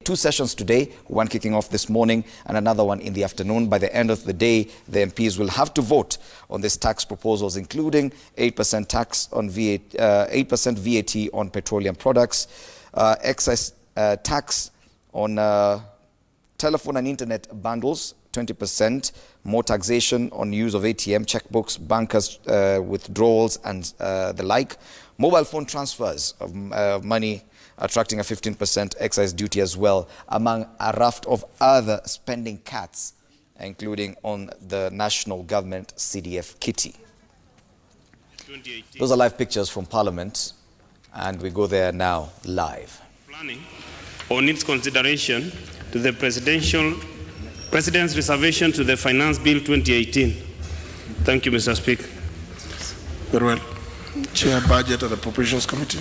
two sessions today, one kicking off this morning and another one in the afternoon. By the end of the day, the MPs will have to vote on these tax proposals, including 8% tax on VAT, 8% VAT on petroleum products, excise tax on telephone and internet bundles, 20%, more taxation on use of ATM, checkbooks, bankers' withdrawals and the like, mobile phone transfers of money attracting a 15% excise duty as well, among a raft of other spending cuts, including on the national government CDF kitty. Those are live pictures from Parliament, and we go there now live. Planning on its consideration to the President's reservation to the Finance Bill 2018. Thank you, Mr. Speaker. Very well. Chair, Budget and Appropriations Committee.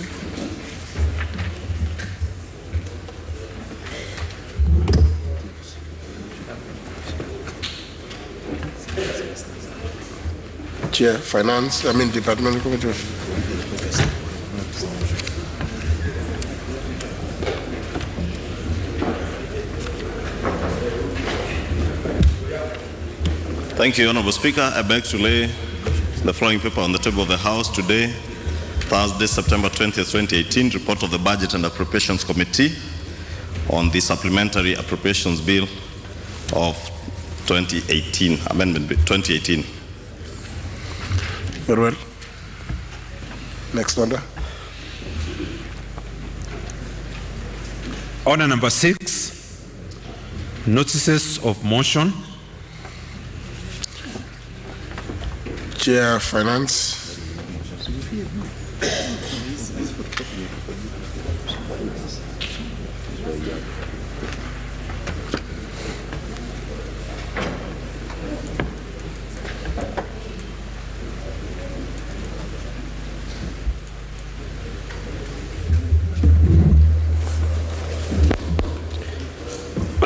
Chair, Departmental Committee. Thank you, Honourable Speaker. I beg to lay the following paper on the table of the House today, Thursday, September 20th, 2018, report of the Budget and Appropriations Committee on the Supplementary Appropriations Bill of 2018, Amendment 2018. Very well. Next order. Order number 6, notices of motion. Chair, Finance.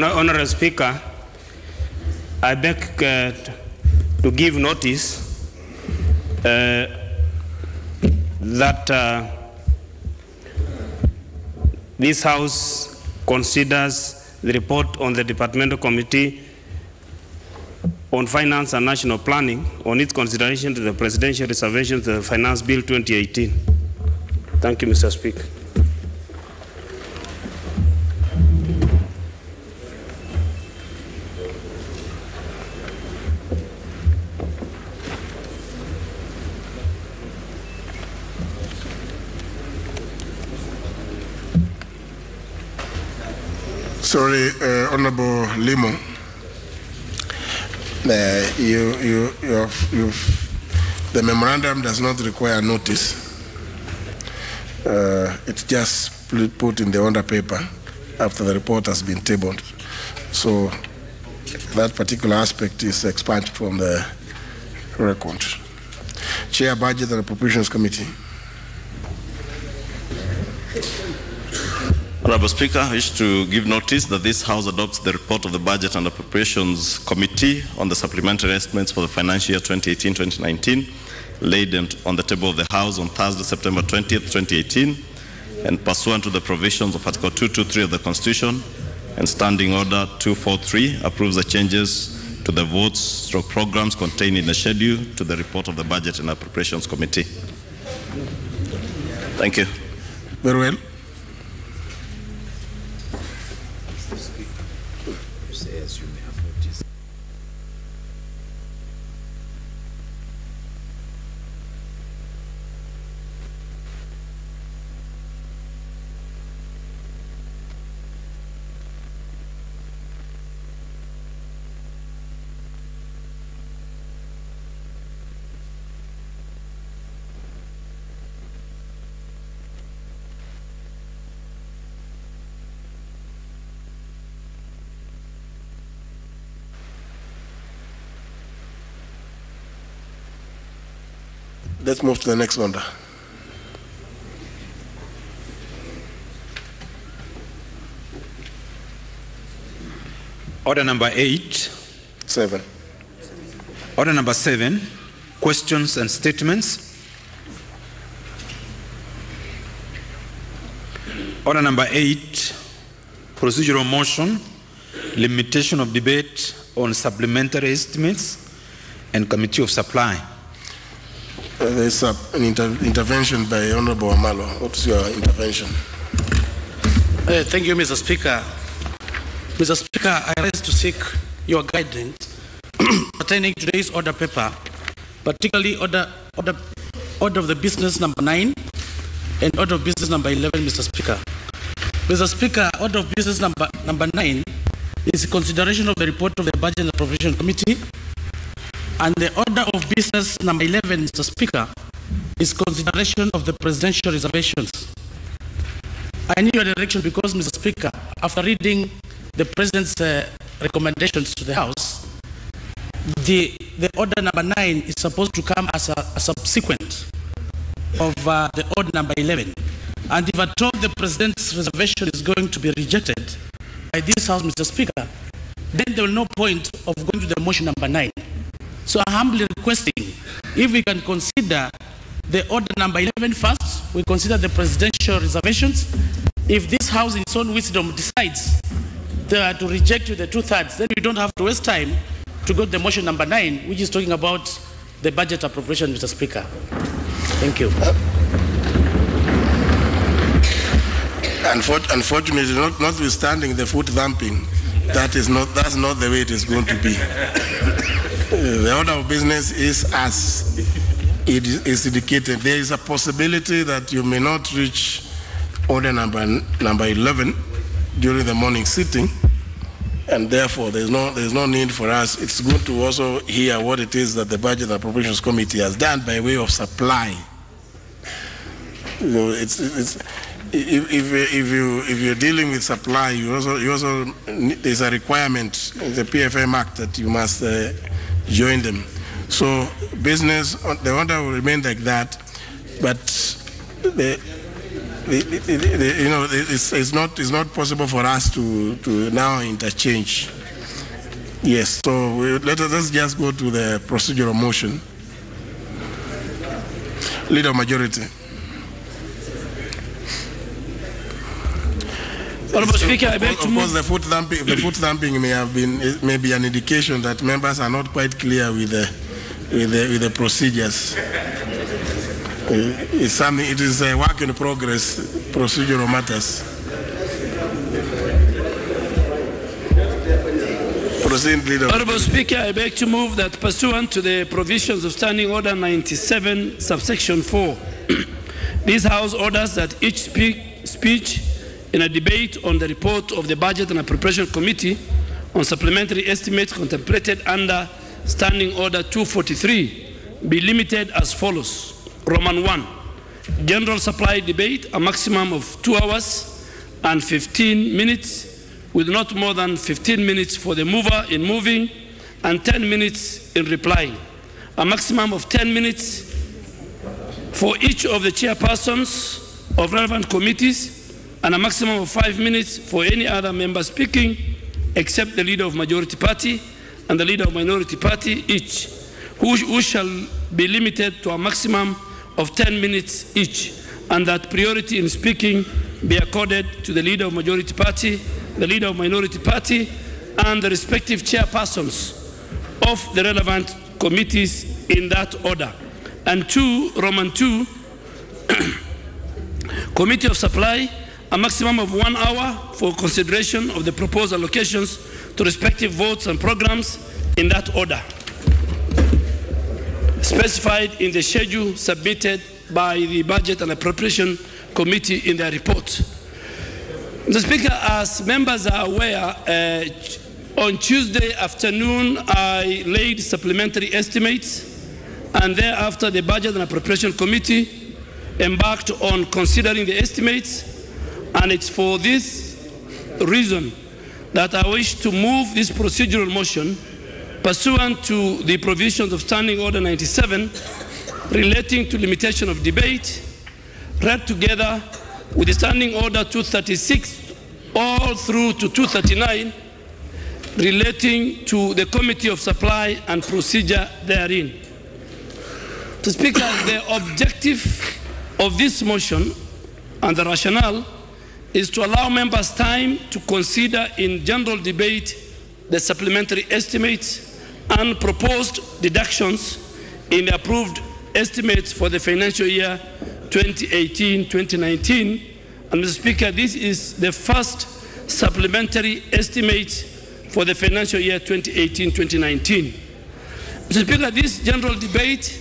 Honourable Speaker, I beg to give notice that this House considers the report on the Departmental Committee on Finance and National Planning on its consideration to the Presidential reservation to the Finance Bill 2018. Thank you, Mr. Speaker. Sorry, Honourable Limo. The memorandum does not require notice. It's just put in the order paper after the report has been tabled. So that particular aspect is expunged from the record. Chair, Budget and Appropriations Committee. Honourable Speaker, I wish to give notice that this House adopts the report of the Budget and Appropriations Committee on the supplementary estimates for the financial year 2018-2019, laid on the table of the House on Thursday, September 20th, 2018, and pursuant to the provisions of Article 223 of the Constitution and Standing Order 243, approves the changes to the votes/programs contained in the schedule to the report of the Budget and Appropriations Committee. Thank you. Very well. Let's move to the next order. Order number 8. 7. Order number 7, questions and statements. Order number 8, procedural motion, limitation of debate on supplementary estimates and committee of supply. There's an intervention by Honorable Amalo. What's your intervention? Thank you, Mr. Speaker. Mr. Speaker, I rise to seek your guidance pertaining to today's order paper, particularly order of the business number 9 and order of business number 11, Mr. Speaker. Mr. Speaker, order of business number 9 is consideration of the report of the Budget and Appropriation Committee, and the order of business number 11, Mr. Speaker, is consideration of the presidential reservations. I need your direction because, Mr. Speaker, after reading the President's recommendations to the House, the order number 9 is supposed to come as a subsequent of the order number 11. And if at all the President's reservation is going to be rejected by this House, Mr. Speaker, then there will be no point of going to the motion number 9. So I'm humbly requesting, if we can consider the order number 11 first, we consider the presidential reservations. If this House in its own wisdom decides to reject with the 2/3, then we don't have to waste time to go to the motion number 9, which is talking about the budget appropriation, Mr. Speaker. Thank you. Unfortunately, notwithstanding the foot thumping, that's not the way it is going to be. The order of business is as it is indicated. There is a possibility that you may not reach order number 11 during the morning sitting, and therefore there's no need for us. It's good to also hear what it is that the Budget and Appropriations Committee has done by way of supply. You know, if you're dealing with supply, you also there's a requirement in the PFM Act that you must join them. So business, the order will remain like that, but it's not possible for us to now interchange. Yes. So let's just go to the procedural motion. Leader of Majority. Honourable Speaker, I beg to move. Of course, the foot thumping may be an indication that members are not quite clear with the procedures. It is a work in progress, procedural matters. Proceed, Leader. Honourable Speaker, I beg to move that pursuant to the provisions of Standing Order 97, subsection 4, this House orders that each speech in a debate on the report of the Budget and Appropriation Committee on supplementary estimates contemplated under Standing Order 243 be limited as follows. Roman 1, general supply debate, a maximum of 2 hours and 15 minutes, with not more than 15 minutes for the mover in moving and 10 minutes in replying. A maximum of 10 minutes for each of the chairpersons of relevant committees, and a maximum of 5 minutes for any other member speaking, except the Leader of Majority Party and the Leader of Minority Party each, who shall be limited to a maximum of 10 minutes each, and that priority in speaking be accorded to the Leader of Majority Party, the Leader of Minority Party, and the respective chairpersons of the relevant committees in that order. And 2, Roman 2, Committee of Supply, a maximum of 1 hour for consideration of the proposed allocations to respective votes and programs in that order, specified in the schedule submitted by the Budget and Appropriation Committee in their report. Mr. Speaker, as members are aware, on Tuesday afternoon I laid supplementary estimates, and thereafter the Budget and Appropriation Committee embarked on considering the estimates, and it's for this reason that I wish to move this procedural motion pursuant to the provisions of Standing Order 97 relating to limitation of debate, read together with the Standing Order 236 all through to 239 relating to the Committee of Supply and procedure therein. Mr. Speaker, the objective of this motion and the rationale is to allow members time to consider in general debate the supplementary estimates and proposed deductions in the approved estimates for the financial year 2018-2019. And Mr. Speaker, this is the first supplementary estimate for the financial year 2018-2019. Mr. Speaker, this general debate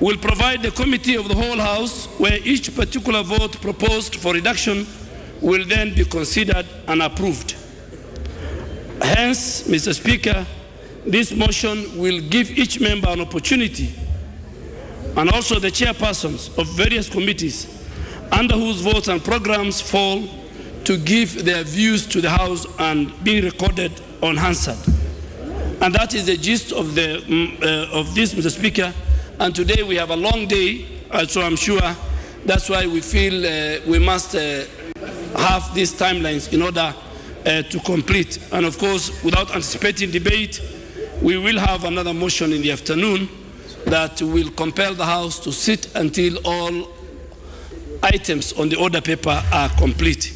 will provide the committee of the whole House where each particular vote proposed for reduction will then be considered and approved. Hence, Mr. Speaker, this motion will give each member an opportunity, and also the chairpersons of various committees under whose votes and programs fall, to give their views to the House and be recorded on Hansard. And that is the gist of this, Mr. Speaker. And today we have a long day, so I'm sure that's why we feel we must have these timelines in order to complete. And of course, without anticipating debate, we will have another motion in the afternoon that will compel the House to sit until all items on the order paper are complete.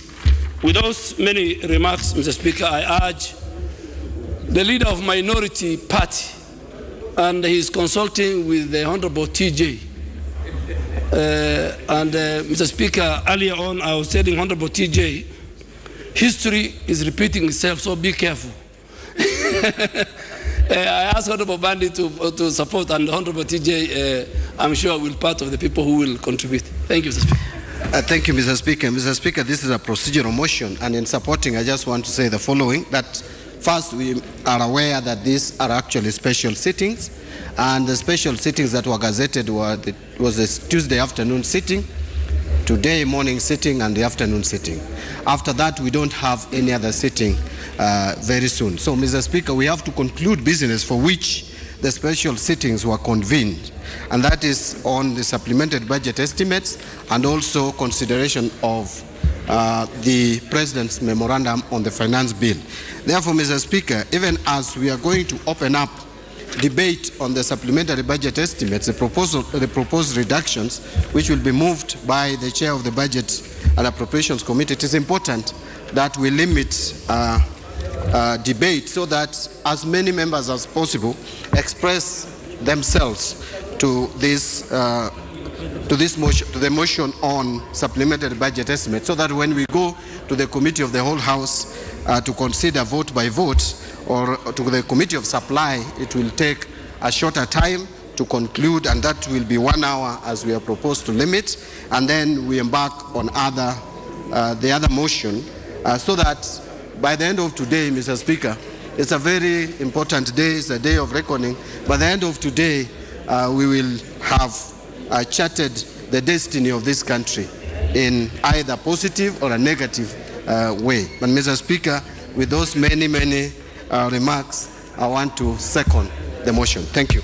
With those many remarks, Mr. Speaker, I urge the leader of minority party, and he's consulting with the Honorable TJ. Mr. Speaker, earlier on I was telling Honorable TJ, history is repeating itself, so be careful. I asked Honorable Bandi to support, and Honorable TJ, I'm sure, will be part of the people who will contribute. Thank you, Mr. Speaker. Thank you, Mr. Speaker. Mr. Speaker, this is a procedural motion, and in supporting, I just want to say the following, that first, we are aware that these are actually special sittings, and the special sittings that were gazetted was this Tuesday afternoon sitting, today morning sitting, and the afternoon sitting. After that, we don't have any other sitting very soon. So, Mr. Speaker, we have to conclude business for which the special sittings were convened, and that is on the supplemented budget estimates and also consideration of the President's memorandum on the finance bill. Therefore, Mr. Speaker, even as we are going to open up debate on the supplementary budget estimates, the proposed reductions, which will be moved by the chair of the Budget and Appropriations Committee, it is important that we limit debate so that as many members as possible express themselves to the motion on supplementary budget estimate, so that when we go to the committee of the whole House to consider vote by vote, or to the committee of supply, it will take a shorter time to conclude, and that will be 1 hour as we are proposed to limit, and then we embark on the other motion, so that by the end of today, Mr. Speaker, it's a very important day, it's a day of reckoning. By the end of today, we will have charted the destiny of this country in either positive or a negative way. But Mr. Speaker, with those many remarks, I want to second the motion. Thank you.